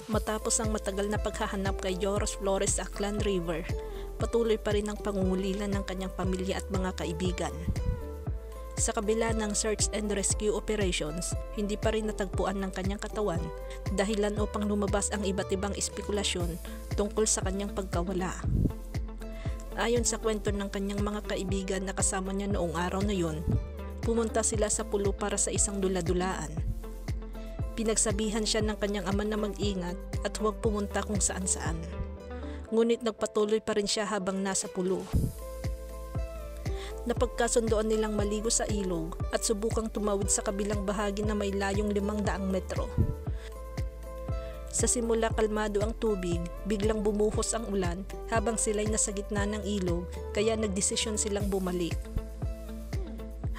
Matapos ang matagal na paghahanap kay Joros Flores sa Aklan River, patuloy pa rin ang pangungulilan ng kanyang pamilya at mga kaibigan. Sa kabila ng search and rescue operations, hindi pa rin natagpuan ng kanyang katawan, dahilan upang lumabas ang iba't ibang espekulasyon tungkol sa kanyang pagkawala. Ayon sa kwento ng kanyang mga kaibigan na kasama niya noong araw na yun, pumunta sila sa pulo para sa isang dula-dulaan. Pinagsabihan siya ng kanyang ama na mag-ingat at huwag pumunta kung saan-saan. Ngunit nagpatuloy pa rin siya habang nasa pulo. Napagkasundoan nilang maligo sa ilog at subukang tumawid sa kabilang bahagi na may layong 500 metro. Sa simula kalmado ang tubig, biglang bumuhos ang ulan habang sila'y nasa gitna ng ilog, kaya nagdesisyon silang bumalik.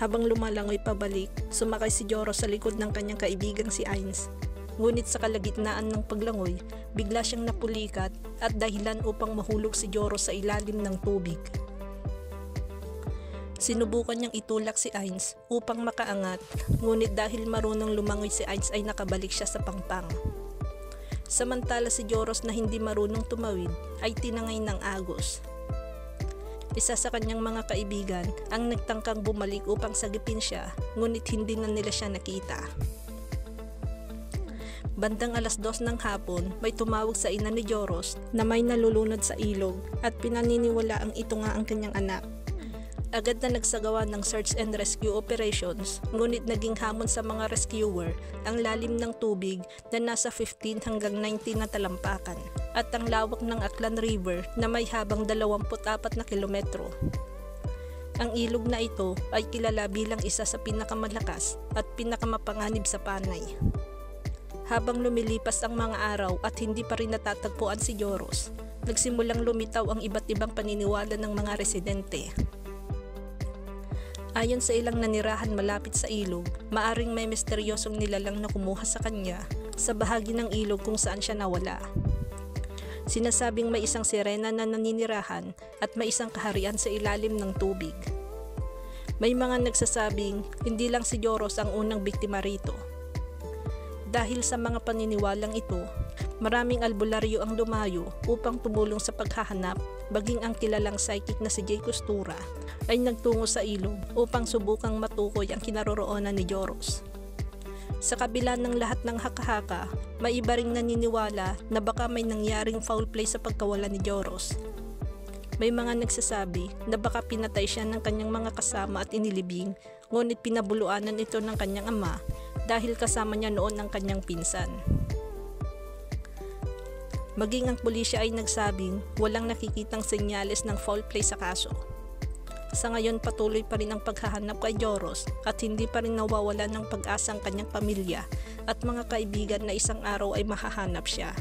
Habang lumalangoy pabalik, sumakay si Joros sa likod ng kanyang kaibigang si Ains. Ngunit sa kalagitnaan ng paglangoy, bigla siyang napulikat at dahilan upang mahulog si Joros sa ilalim ng tubig. Sinubukan niyang itulak si Ains upang makaangat, ngunit dahil marunong lumangoy si Ains ay nakabalik siya sa pangpang. Samantala si Joros na hindi marunong tumawid ay tinangay ng agos. Isa sa kanyang mga kaibigan ang nagtangkang bumalik upang sagipin siya, ngunit hindi na nila siya nakita. Bandang 2:00 ng hapon, may tumawag sa ina ni Joros na may nalulunod sa ilog at pinaniniwalaang ito nga ang kanyang anak. Agad na nagsagawa ng search and rescue operations, ngunit naging hamon sa mga rescuer ang lalim ng tubig na nasa 15 hanggang 19 na talampakan at ang lawak ng Aklan River na may habang 24 na kilometro. Ang ilog na ito ay kilala bilang isa sa pinakamalakas at pinakamapanganib sa Panay. Habang lumilipas ang mga araw at hindi pa rin natatagpuan si Joros, nagsimulang lumitaw ang iba't ibang paniniwala ng mga residente. Ayon sa ilang nanirahan malapit sa ilog, maaring may misteryosong nilalang na kumuha sa kanya sa bahagi ng ilog kung saan siya nawala. Sinasabing may isang sirena na naninirahan at may isang kaharian sa ilalim ng tubig. May mga nagsasabing hindi lang si Joros ang unang biktima rito. Dahil sa mga paniniwalang ito, maraming albularyo ang dumayo upang tumulong sa paghahanap, baging ang kilalang psychic na si Jay Costura ay nagtungo sa ilog upang subukang matukoy ang kinaroroonan ni Joros. Sa kabila ng lahat ng haka-haka, may iba ring naniniwala na baka may nangyaring foul play sa pagkawala ni Joros. May mga nagsasabi na baka pinatay siya ng kanyang mga kasama at inilibing, ngunit pinabuluanan ito ng kanyang ama dahil kasama niya noon ang kanyang pinsan. Maging ang pulisya ay nagsabing walang nakikitang senyales ng foul play sa kaso. Sa ngayon patuloy pa rin ang paghahanap kay Joros at hindi pa rin nawawala ng pag-asa ang kanyang pamilya at mga kaibigan na isang araw ay mahahanap siya.